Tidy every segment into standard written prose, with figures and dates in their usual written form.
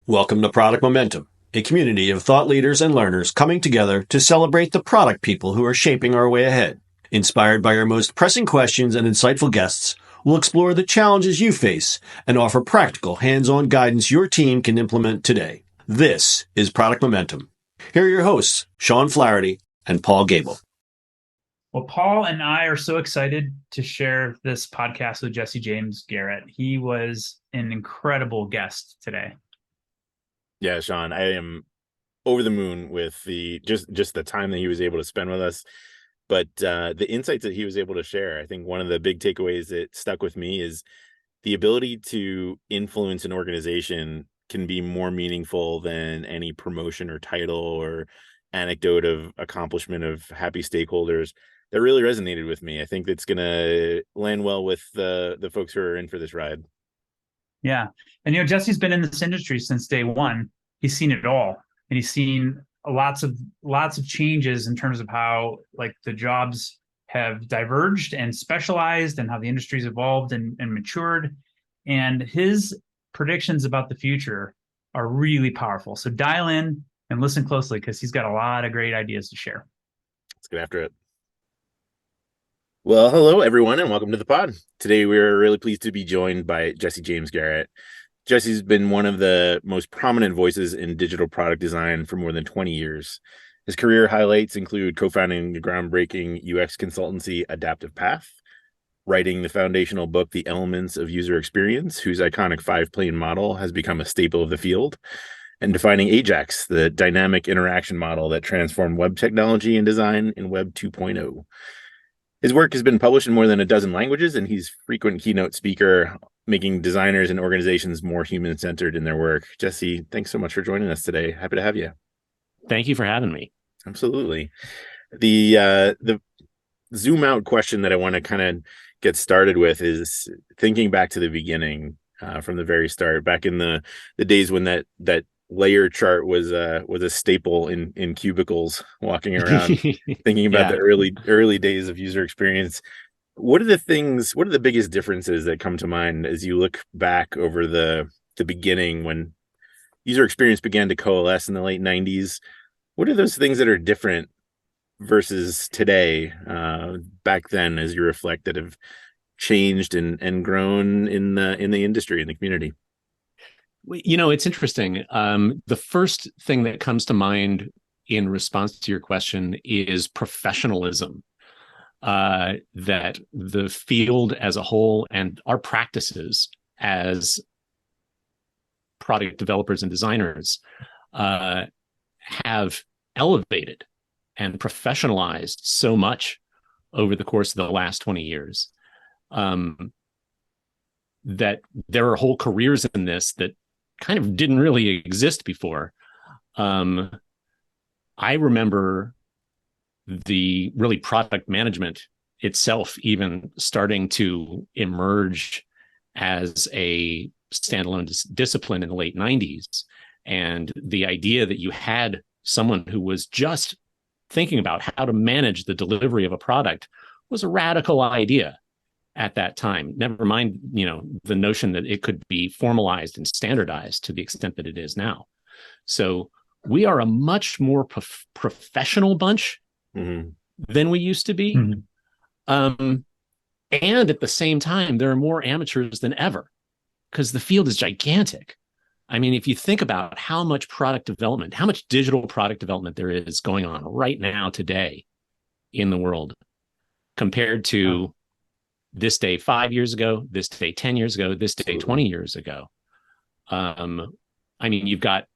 Welcome to Product Momentum, a community of thought leaders and learners coming together to celebrate the product people who are shaping our way ahead. Inspired by our most pressing questions and insightful guests, we'll explore the challenges you face and offer practical, hands-on guidance your team can implement today. This is Product Momentum. Here are your hosts, Sean Flaherty and Paul Gable. Well, Paul and I are so excited to share this podcast with James Garrett. He was an incredible guest today. Yeah, Sean, I am over the moon with the just the time that he was able to spend with us, but the insights that he was able to share. I think one of the big takeaways that stuck with me is the ability to influence an organization can be more meaningful than any promotion or title or anecdote of accomplishment of happy stakeholders. That really resonated with me. I think that's going to land well with the folks who are in for this ride. Yeah. And, Jesse's been in this industry since day one. He's seen it all, and he's seen lots of changes in terms of how the jobs have diverged and specialized and how the industry's evolved and matured. And his predictions about the future are really powerful. So dial in and listen closely because he's got a lot of great ideas to share. Let's get after it. Well, hello, everyone, and welcome to the pod. Today, we're really pleased to be joined by James Garrett. Jesse's been one of the most prominent voices in digital product design for more than 20 years. His career highlights include co-founding the groundbreaking UX consultancy Adaptive Path, writing the foundational book The Elements of User Experience, whose iconic 5-plane model has become a staple of the field, and defining Ajax, the dynamic interaction model that transformed web technology and design in Web 2.0. His work has been published in more than a dozen languages, and he's a frequent keynote speaker, making designers and organizations more human-centered in their work. Jesse, thanks so much for joining us today. Happy to have you. Thank you for having me. Absolutely. The zoom out question that I want to kind of get started with is thinking back to the beginning, from the very start, back in the days when that layer chart was a staple in cubicles, walking around thinking about the early days of user experience. What are the biggest differences that come to mind as you look back over the beginning when user experience began to coalesce in the late 90s? What are those things that are different versus today, back then, as you reflect, that have changed and grown in the industry, in the community? It's interesting. The first thing that comes to mind in response to your question is professionalism, that the field as a whole and our practices as product developers and designers have elevated and professionalized so much over the course of the last 20 years, that there are whole careers in this that kind of didn't really exist before. I remember the really product management itself even starting to emerge as a standalone discipline in the late 90s. And the idea that you had someone who was just thinking about how to manage the delivery of a product was a radical idea at that time. Never mind, the notion that it could be formalized and standardized to the extent that it is now. So we are a much more professional bunch than we used to be. And at the same time, there are more amateurs than ever because the field is gigantic. I mean, if you think about how much product development, how much digital product development there is going on right now today in the world compared to this day 5 years ago, this day 10 years ago, this day 20 years ago. You've got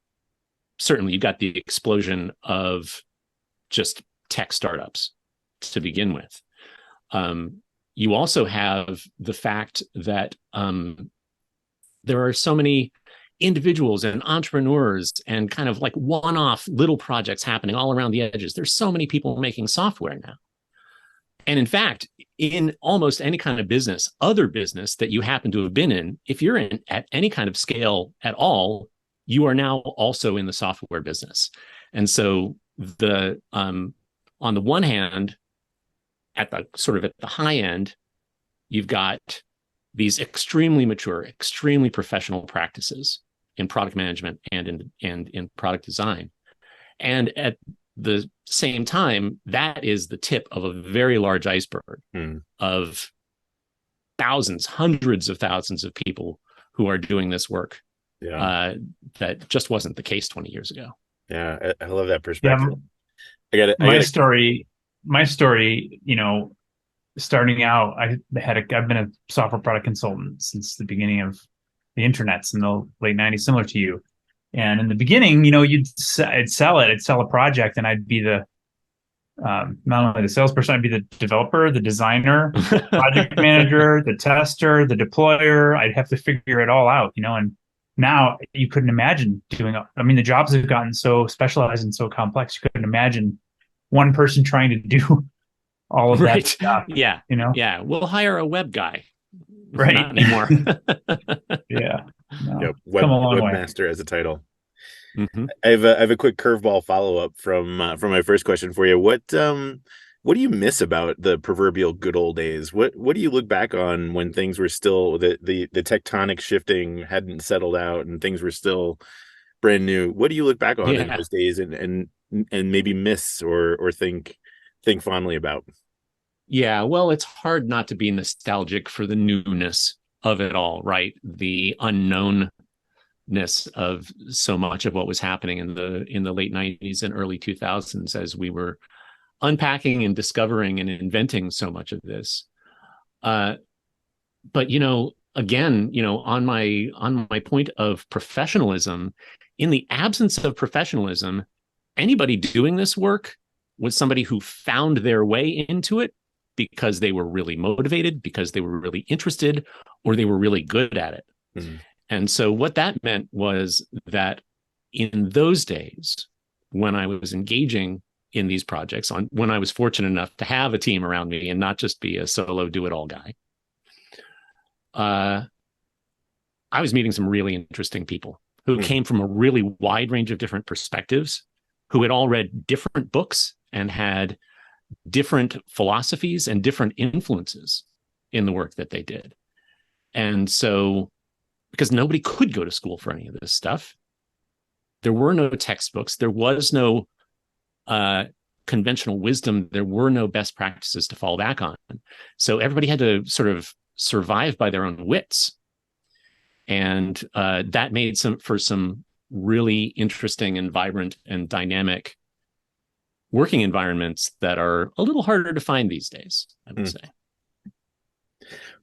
the explosion of just tech startups to begin with. You also have the fact that there are so many individuals and entrepreneurs and kind of like one-off little projects happening all around the edges. There's so many people making software now. And in fact, in almost any kind of business, other business that you happen to have been in, if you're in at any kind of scale at all, you are now also in the software business. And so on the one hand, at the high end, you've got these extremely mature, extremely professional practices in product management and in product design. And at the same time, that is the tip of a very large iceberg of thousands, hundreds of thousands of people who are doing this work. Yeah. That just wasn't the case 20 years ago. Yeah, I love that perspective. Yeah, my story, starting out, I've been a software product consultant since the beginning of the internets in the late 90s, similar to you. And in the beginning, I'd sell a project, and I'd be not only the salesperson, I'd be the developer, the designer, project manager, the tester, the deployer. I'd have to figure it all out, and now you couldn't imagine the jobs have gotten so specialized and so complex. You couldn't imagine one person trying to do all of that stuff. Yeah. Yeah. We'll hire a web guy. Right. Not anymore. Yeah. No. Yep. Webmaster as a title. Mm-hmm. I have a quick curveball follow-up from my first question for you. What do you miss about the proverbial good old days? What do you look back on when things were still the tectonic shifting hadn't settled out and things were still brand new? What do you look back on in those days and maybe miss or think fondly about? Yeah, well, it's hard not to be nostalgic for the newness of it all, right? The unknownness of so much of what was happening in the late 90s and early 2000s as we were unpacking and discovering and inventing so much of this. But again, on my point of professionalism, in the absence of professionalism, anybody doing this work was somebody who found their way into it because they were really motivated, because they were really interested, or they were really good at it. Mm-hmm. And so what that meant was that in those days, when I was engaging in these projects, when I was fortunate enough to have a team around me and not just be a solo do-it-all guy, I was meeting some really interesting people who came from a really wide range of different perspectives, who had all read different books and had different philosophies and different influences in the work that they did. And so, because nobody could go to school for any of this stuff, there were no textbooks, there was no conventional wisdom, there were no best practices to fall back on. So everybody had to sort of survive by their own wits. And that made for some really interesting and vibrant and dynamic working environments that are a little harder to find these days, I would say.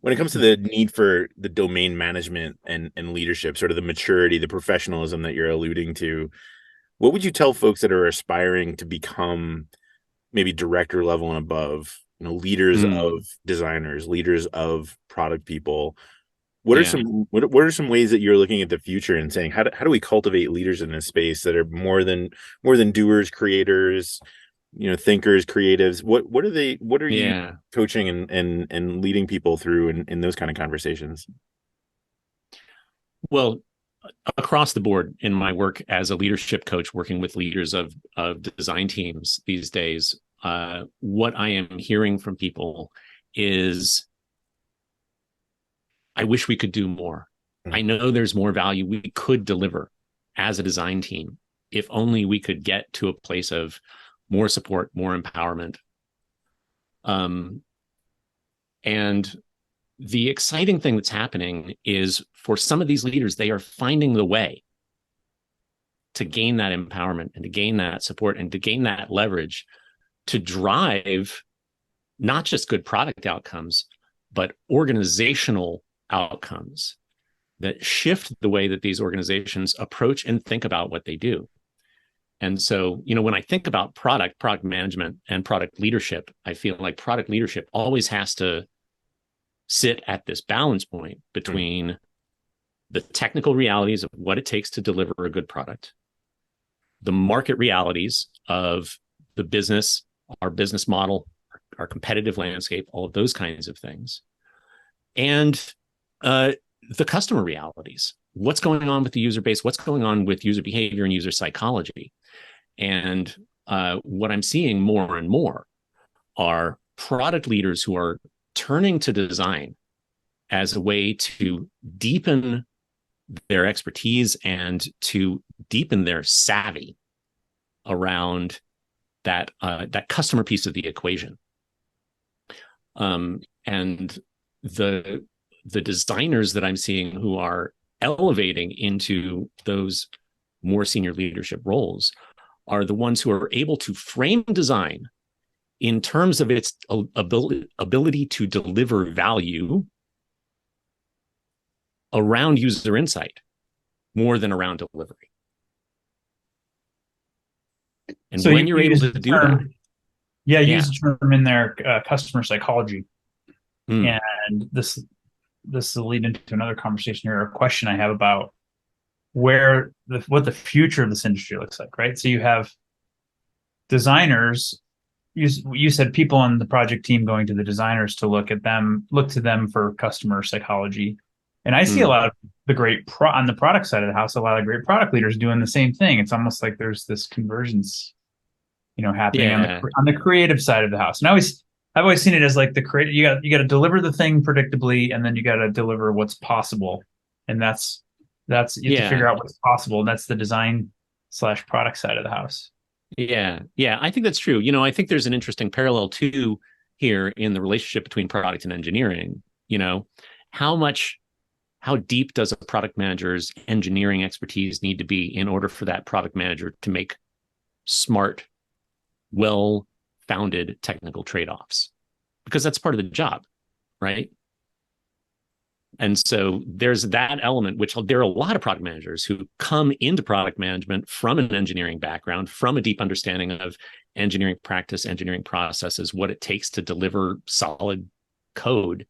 When it comes to the need for the domain management and leadership, sort of the maturity, the professionalism that you're alluding to, what would you tell folks that are aspiring to become maybe director level and above, leaders of designers, leaders of product people? What are some ways that you're looking at the future and saying, how do we cultivate leaders in this space that are more than doers, creators, thinkers, creatives? What are you coaching and leading people through in those kind of conversations? Well, across the board in my work as a leadership coach, working with leaders of design teams these days, what I am hearing from people is, I wish we could do more. I know there's more value we could deliver as a design team if only we could get to a place of more support, more empowerment. And the exciting thing that's happening is, for some of these leaders, they are finding the way to gain that empowerment and to gain that support and to gain that leverage to drive not just good product outcomes, but organizational outcomes that shift the way that these organizations approach and think about what they do. And so, when I think about product management and product leadership, I feel like product leadership always has to sit at this balance point between the technical realities of what it takes to deliver a good product, the market realities of the business, our business model, our competitive landscape, all of those kinds of things, and the customer realities. What's going on with the user base? What's going on with user behavior and user psychology? And what I'm seeing more and more are product leaders who are turning to design as a way to deepen their expertise and to deepen their savvy around that customer piece of the equation. And the designers that I'm seeing who are elevating into those more senior leadership roles are the ones who are able to frame design in terms of its ability to deliver value around user insight more than around delivery. And so when you're able to do that. Yeah, use the term in there, customer psychology. And this will lead into another conversation here, a question I have about what the future of this industry looks like, right? So you have designers. You said people on the project team going to the designers to look to them for customer psychology. And I see a lot of the great on the product side of the house, a lot of great product leaders doing the same thing. It's almost like there's this convergence, happening on the creative side of the house. And I've always seen it as like the creative. You got to deliver the thing predictably, and then you got to deliver what's possible. And that's you have to figure out what's possible. And that's the design/product side of the house. Yeah. I think that's true. I think there's an interesting parallel too here in the relationship between product and engineering. How deep does a product manager's engineering expertise need to be in order for that product manager to make smart, well-founded technical trade-offs? Because that's part of the job, right? And so there's that element, which there are a lot of product managers who come into product management from an engineering background, from a deep understanding of engineering practice, engineering processes, what it takes to deliver solid code,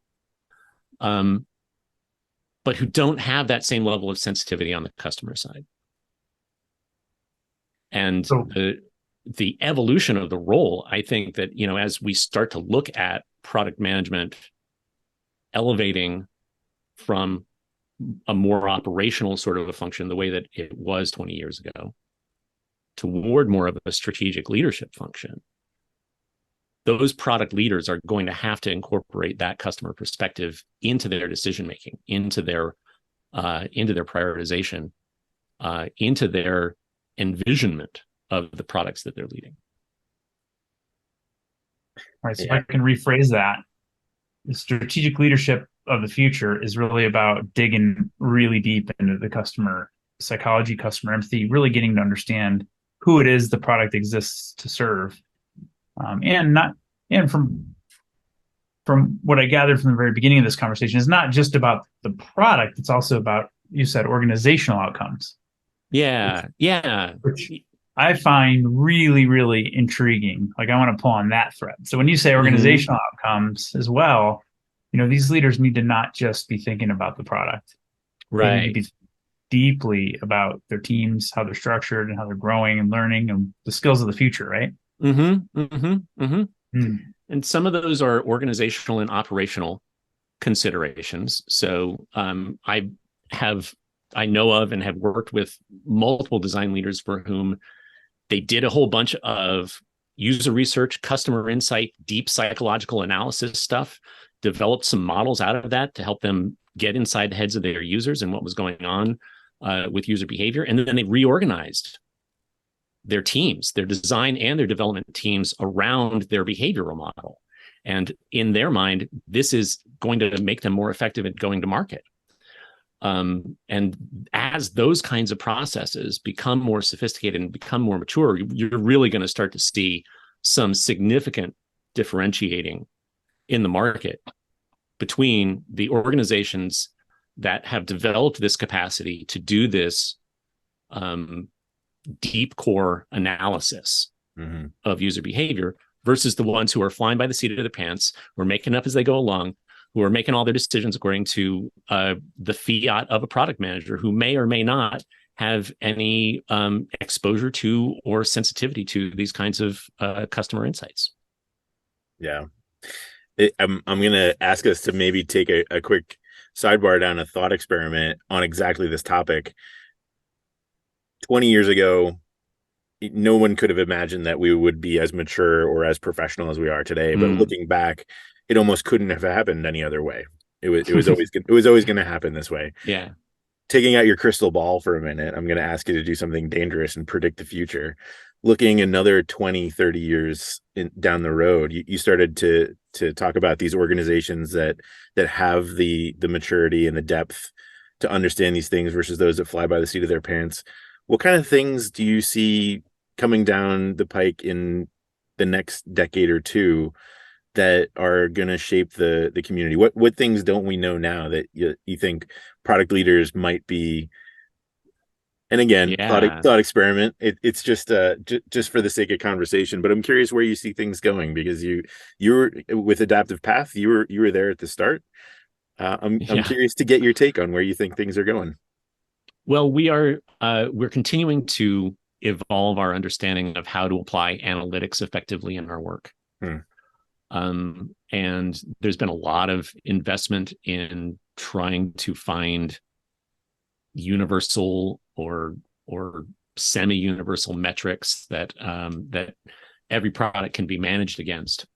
but who don't have that same level of sensitivity on the customer side. And the evolution of the role, I think that, as we start to look at product management elevating from a more operational sort of a function, the way that it was 20 years ago, toward more of a strategic leadership function, those product leaders are going to have to incorporate that customer perspective into their decision making, into their prioritization, into their envisionment of the products that they're leading. All right, so if I can rephrase that, the strategic leadership of the future is really about digging really deep into the customer psychology, customer empathy, really getting to understand who it is the product exists to serve. And from what I gathered from the very beginning of this conversation, it's not just about the product, it's also about, you said, organizational outcomes. Which I find really, really intriguing. Like, I want to pull on that thread. So when you say organizational outcomes as well, these leaders need to not just be thinking about the product. Right. They need to be deeply about their teams, how they're structured and how they're growing and learning, and the skills of the future, right? And some of those are organizational and operational considerations. So I know of and have worked with multiple design leaders for whom they did a whole bunch of user research, customer insight, deep psychological analysis stuff, developed some models out of that to help them get inside the heads of their users and what was going on with user behavior. And then they reorganized their teams, their design and their development teams around their behavioral model. And in their mind, this is going to make them more effective at going to market. And as those kinds of processes become more sophisticated and become more mature, you're really going to start to see some significant differentiating in the market between the organizations that have developed this capacity to do this deep core analysis of user behavior versus the ones who are flying by the seat of their pants, who are making up as they go along, who are making all their decisions according to the fiat of a product manager who may or may not have any exposure to or sensitivity to these kinds of customer insights. Yeah. I'm going to ask us to maybe take a quick sidebar down a thought experiment on exactly this topic. 20 years ago, no one could have imagined that we would be as mature or as professional as we are today. But looking back, it almost couldn't have happened any other way. It was always going to happen this way. Yeah. taking out your crystal ball for a minute, I'm going to ask you to do something dangerous and predict the future. Looking another 20, 30 years down the road, you started to talk about these organizations that have the maturity and the depth to understand these things versus those that fly by the seat of their pants. What kind of things do you see coming down the pike in the next decade or two that are going to shape the community? What things don't we know now that you think product leaders might be? And again, thought experiment. It's just for the sake of conversation. But I'm curious where you see things going, because you were with Adaptive Path. You were there at the start. I'm curious to get your take on where you think things are going. Well, we're continuing to evolve our understanding of how to apply analytics effectively in our work. And there's been a lot of investment in trying to find universal or semi-universal metrics that every product can be managed against.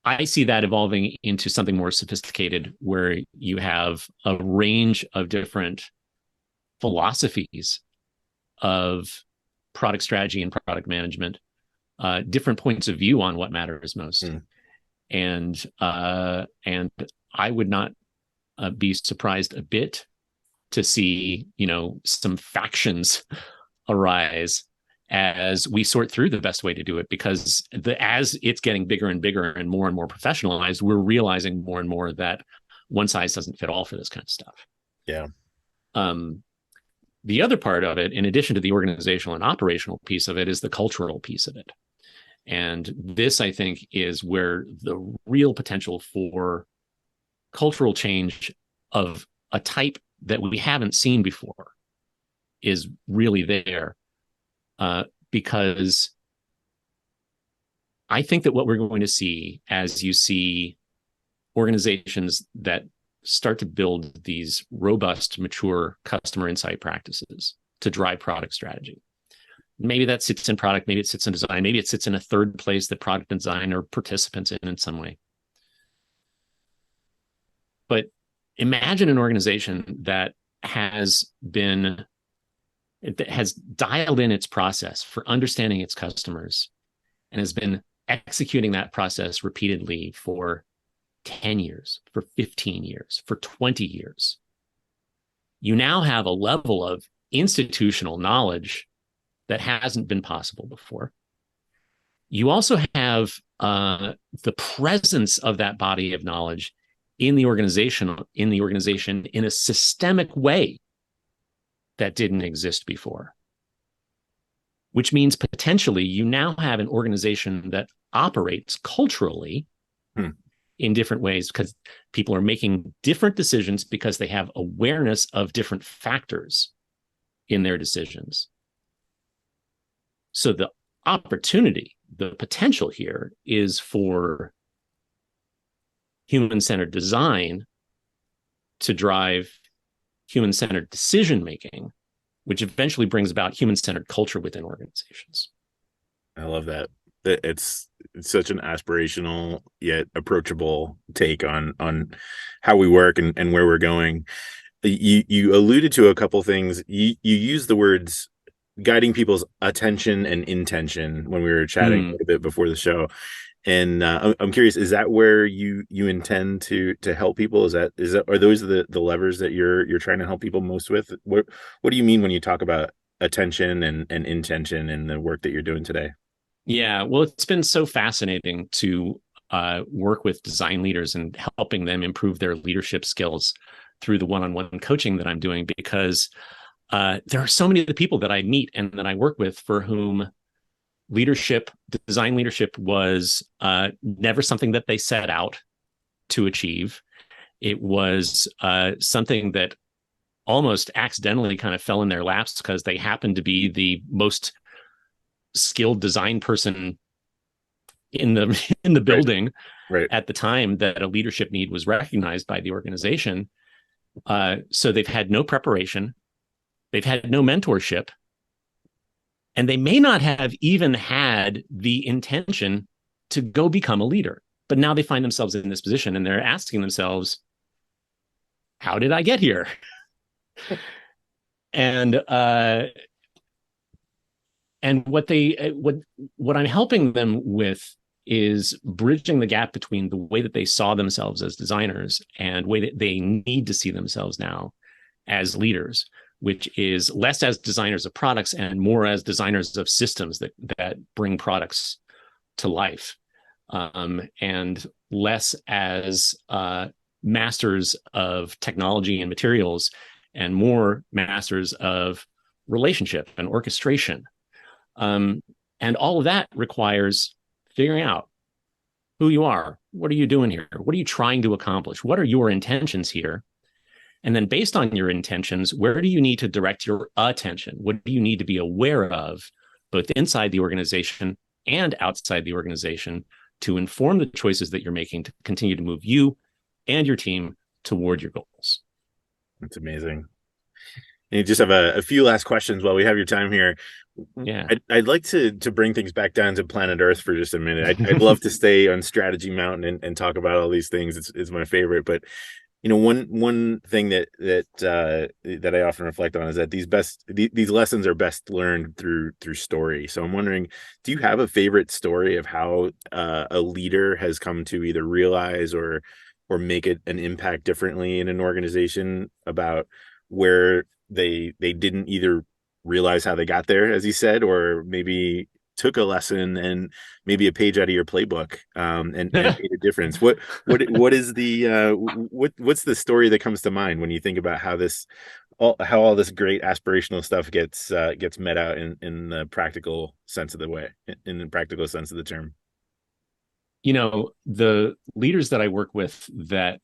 I see that evolving into something more sophisticated, where you have a range of different philosophies of product strategy and product management, different points of view on what matters most. And I would not be surprised a bit to see, some factions arise as we sort through the best way to do it, because as it's getting bigger and bigger and more professionalized, we're realizing more and more that one size doesn't fit all for this kind of stuff. Yeah. The other part of it, in addition to the organizational and operational piece of it, is the cultural piece of it. And this, I think, is where the real potential for cultural change of a type that we haven't seen before is really there. Because I think that what we're going to see, as you see organizations that start to build these robust, mature customer insight practices to drive product strategy. Maybe that sits in product, maybe it sits in design, maybe it sits in a third place that product and design are participants in some way. But imagine an organization that has dialed in its process for understanding its customers and has been executing that process repeatedly for 10 years, for 15 years, for 20 years. You now have a level of institutional knowledge that hasn't been possible before. You also have the presence of that body of knowledge in the organization in a systemic way that didn't exist before, which means potentially you now have an organization that operates culturally in different ways, because people are making different decisions because they have awareness of different factors in their decisions. So the opportunity, the potential here is for human-centered design to drive human-centered decision-making, which eventually brings about human-centered culture within organizations. I love that. It's such an aspirational yet approachable take on how we work and where we're going. You alluded to a couple things. You used the words guiding people's attention and intention when we were chatting a bit before the show. And I'm curious, is that where you intend to help people? Are those the levers that you're trying to help people most with? What do you mean when you talk about attention and intention in the work that you're doing today? Yeah, well, it's been so fascinating to work with design leaders and helping them improve their leadership skills through the one-on-one coaching that I'm doing, because there are so many of the people that I meet and that I work with for whom design leadership was never something that they set out to achieve. It was something that almost accidentally kind of fell in their laps because they happened to be the most skilled design person in the building right at the time that a leadership need was recognized by the organization. So they've had no preparation, they've had no mentorship, and they may not have even had the intention to go become a leader. But now they find themselves in this position and they're asking themselves, how did I get here? And what I'm helping them with is bridging the gap between the way that they saw themselves as designers and the way that they need to see themselves now as leaders, which is less as designers of products and more as designers of systems that bring products to life, and less as masters of technology and materials, and more masters of relationship and orchestration. And all of that requires figuring out who you are. What are you doing here? What are you trying to accomplish? What are your intentions here? And then based on your intentions, where do you need to direct your attention? What do you need to be aware of, both inside the organization and outside the organization, to inform the choices that you're making to continue to move you and your team toward your goals? That's amazing. And you just have a few last questions while we have your time here. Yeah, I'd like to bring things back down to planet Earth for just a minute. I'd love to stay on Strategy Mountain and talk about all these things. It's my favorite. But one thing that I often reflect on is that these lessons are best learned through story. So I'm wondering, do you have a favorite story of how a leader has come to either realize or make it an impact differently in an organization, about where they didn't either realize how they got there, as you said, or maybe took a lesson and maybe a page out of your playbook, and made a difference? What is what's the story that comes to mind when you think about how all this great aspirational stuff gets met out in the practical sense of the term? The leaders that I work with that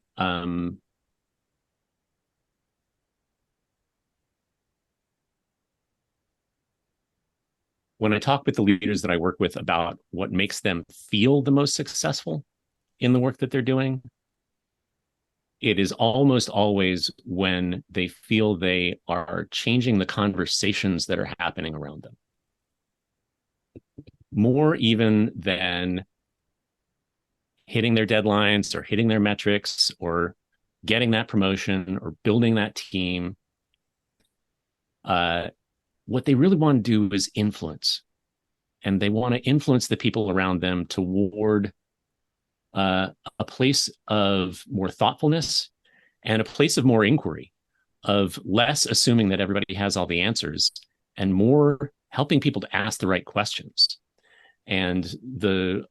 when I talk with the leaders that I work with about what makes them feel the most successful in the work that they're doing, it is almost always when they feel they are changing the conversations that are happening around them. More even than hitting their deadlines or hitting their metrics or getting that promotion or building that team. What they really want to do is influence, and they want to influence the people around them toward a place of more thoughtfulness and a place of more inquiry, of less assuming that everybody has all the answers and more helping people to ask the right questions. And the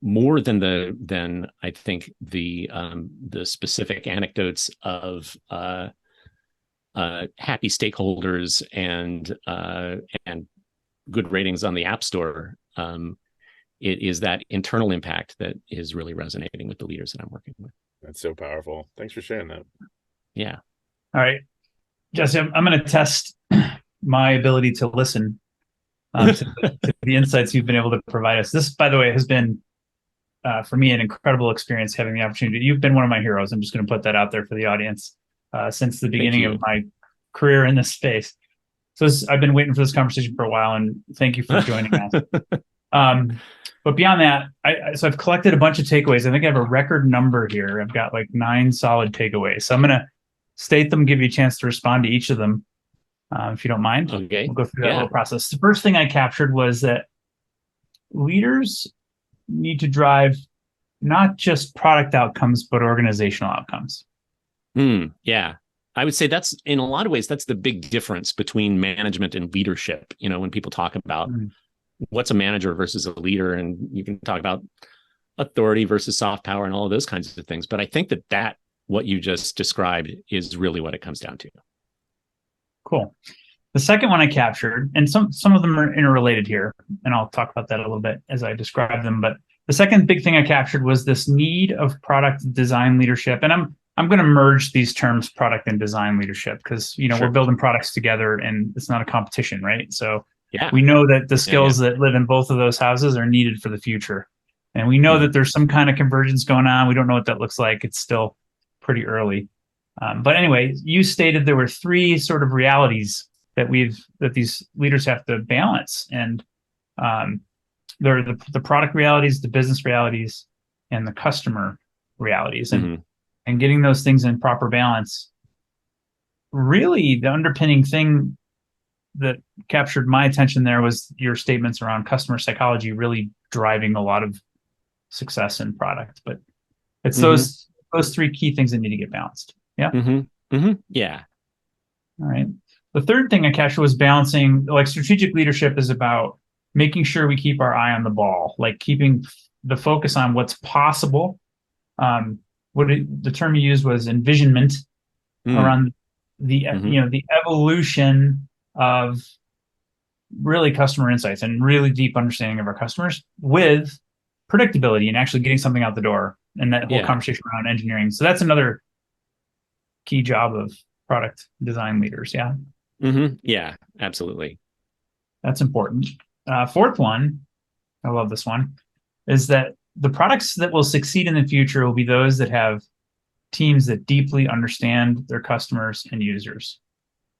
more than I think the specific anecdotes of happy stakeholders and good ratings on the App Store, it is that internal impact that is really resonating with the leaders that I'm working with. That's so powerful. Thanks for sharing that. Yeah. All right, Jesse, I'm going to test my ability to listen to the insights you've been able to provide us. This, by the way, has been for me an incredible experience, having the opportunity. You've been one of my heroes. I'm just going to put that out there for the audience. Since the beginning of my career in this space. So I've been waiting for this conversation for a while, and thank you for joining us. But beyond that, so I've collected a bunch of takeaways. I think I have a record number here. I've got like 9 solid takeaways. So I'm going to state them, give you a chance to respond to each of them, if you don't mind. Okay. We'll go through that little process. The first thing I captured was that leaders need to drive not just product outcomes, but organizational outcomes. Yeah. I would say that's, in a lot of ways, that's the big difference between management and leadership. When people talk about what's a manager versus a leader, and you can talk about authority versus soft power and all of those kinds of things. But I think that what you just described is really what it comes down to. Cool. The second one I captured, and some of them are interrelated here, and I'll talk about that a little bit as I describe them. But the second big thing I captured was this need of product design leadership. And I'm going to merge these terms, product and design leadership, because we're building products together, and it's not a competition, right? So we know that the skills that live in both of those houses are needed for the future, and we know that there's some kind of convergence going on. We don't know what that looks like. It's still pretty early, but anyway, you stated there were 3 sort of realities that these leaders have to balance, and they're the product realities, the business realities, and the customer realities. And and getting those things in proper balance. Really, the underpinning thing that captured my attention there was your statements around customer psychology really driving a lot of success in product. But it's those three key things that need to get balanced. Yeah. Yeah. All right. The third thing I captured was balancing, like strategic leadership is about making sure we keep our eye on the ball, like keeping the focus on what's possible. The term you used was envisionment around the the evolution of really customer insights and really deep understanding of our customers with predictability and actually getting something out the door, and that whole conversation around engineering. So that's another key job of product design leaders. Yeah. Yeah, absolutely. That's important. Fourth one, I love this one, is that the products that will succeed in the future will be those that have teams that deeply understand their customers and users,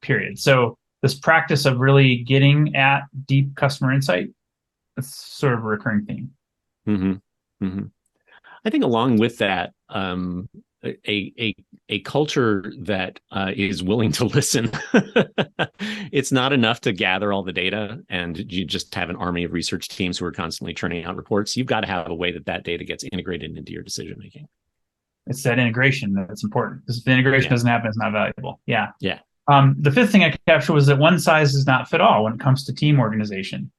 period. So this practice of really getting at deep customer insight, that's sort of a recurring theme. I think along with that, a culture that is willing to listen. It's not enough to gather all the data and you just have an army of research teams who are constantly churning out reports. You've got to have a way that data gets integrated into your decision making. It's that integration that's important, because if the integration doesn't happen, it's not valuable. Yeah. The fifth thing I captured was that one size does not fit all when it comes to team organization.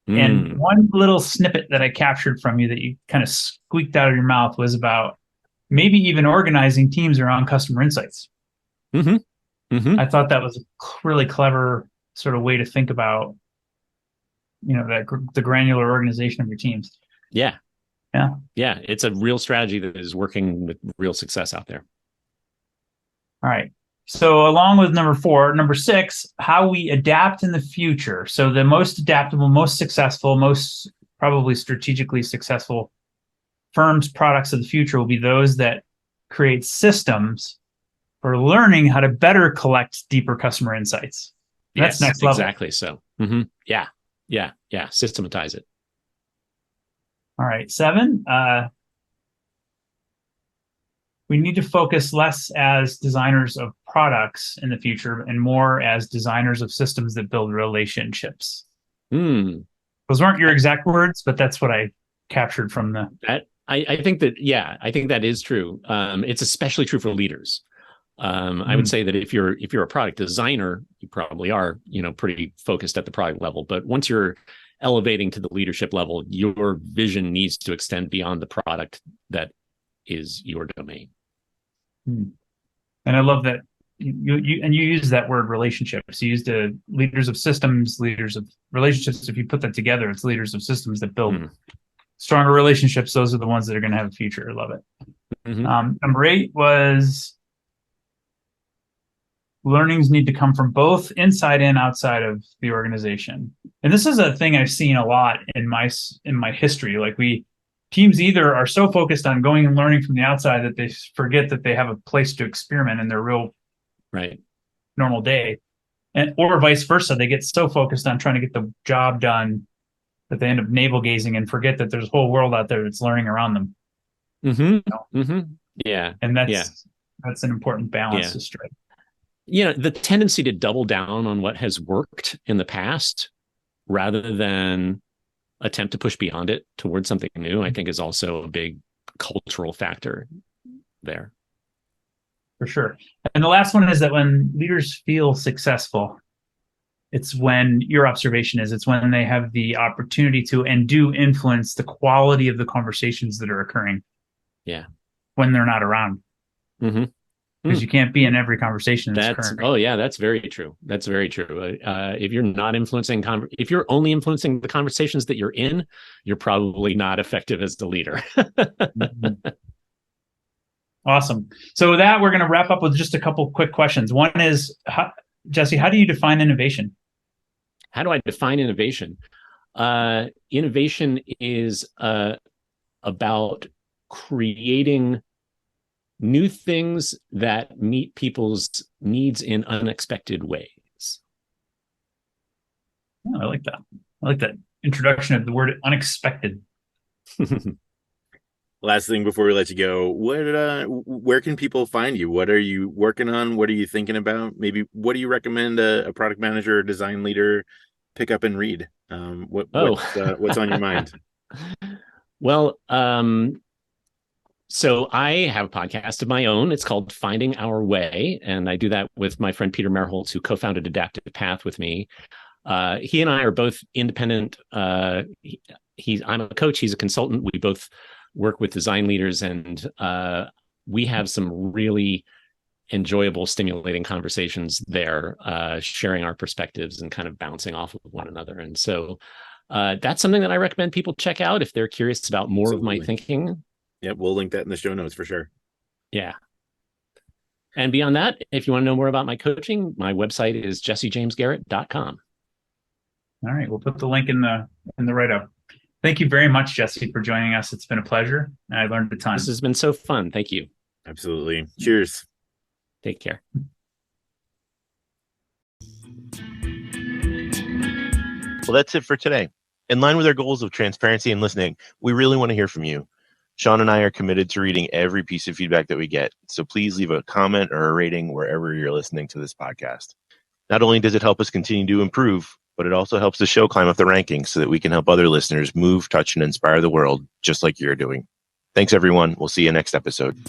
And one little snippet that I captured from you that you kind of squeaked out of your mouth was about maybe even organizing teams around customer insights. I thought that was a really clever sort of way to think about, the granular organization of your teams. Yeah. It's a real strategy that is working with real success out there. All right. So along with number 6, how we adapt in the future. So the most adaptable, most successful, most probably strategically successful firms' products of the future will be those that create systems for learning how to better collect deeper customer insights. That's next level. Exactly so. Yeah. Systematize it. All right. 7, we need to focus less as designers of products in the future and more as designers of systems that build relationships. Those weren't your exact words, but that's what I captured from the... I think that is true. It's especially true for leaders. I would say that if you're a product designer, you probably are, pretty focused at the product level. But once you're elevating to the leadership level, your vision needs to extend beyond the product that is your domain. And I love that you use that word relationships. You used leaders of systems, leaders of relationships. If you put that together, it's leaders of systems that build stronger relationships. Those are the ones that are going to have a future. I love it. Number 8 was learnings need to come from both inside and outside of the organization. And this is a thing I've seen a lot in my history. Like teams either are so focused on going and learning from the outside that they forget that they have a place to experiment in their real normal day, or vice versa. They get so focused on trying to get the job done that they end up navel gazing and forget that there's a whole world out there that's learning around them. Yeah. And that's an important balance to strike. The tendency to double down on what has worked in the past rather than attempt to push beyond it towards something new, I think is also a big cultural factor there. For sure. And the last one is that when leaders feel successful, it's when it's when they have the opportunity to and do influence the quality of the conversations that are occurring. Yeah. When they're not around. Because you can't be in every conversation that's occurring. Oh yeah, that's very true. That's very true. If you're not influencing, if you're only influencing the conversations that you're in, you're probably not effective as the leader. Awesome. So with that, we're going to wrap up with just a couple quick questions. One is, Jesse, how do you define innovation? How do I define innovation? Innovation is about creating new things that meet people's needs in unexpected ways. Oh, I like that. I like that introduction of the word unexpected. last thing before we let you go, where can people find you? What are you working on? What are you thinking about? Maybe what do you recommend a product manager or design leader pick up and read? What's on your mind? Well, so I have a podcast of my own. It's called Finding Our Way, and I do that with my friend Peter Merholtz, who co-founded Adaptive Path with me. He and I are both independent. I'm a coach. He's a consultant. We both work with design leaders, and we have some really enjoyable, stimulating conversations there, sharing our perspectives and kind of bouncing off of one another. And so that's something that I recommend people check out if they're curious about more Absolutely. of my thinking. Yep, we'll link that in the show notes for sure. Yeah. And beyond that, if you want to know more about my coaching, my website is jessejamesgarrett.com. All right, we'll put the link in the write-up. Thank you very much, Jesse, for joining us. It's been a pleasure. I learned a ton. This has been so fun. Thank you. Absolutely. Cheers. Take care. Well, that's it for today. In line with our goals of transparency and listening, we really want to hear from you. Sean and I are committed to reading every piece of feedback that we get, so please leave a comment or a rating wherever you're listening to this podcast. Not only does it help us continue to improve, but it also helps the show climb up the rankings so that we can help other listeners move, touch, and inspire the world just like you're doing. Thanks, everyone. We'll see you next episode.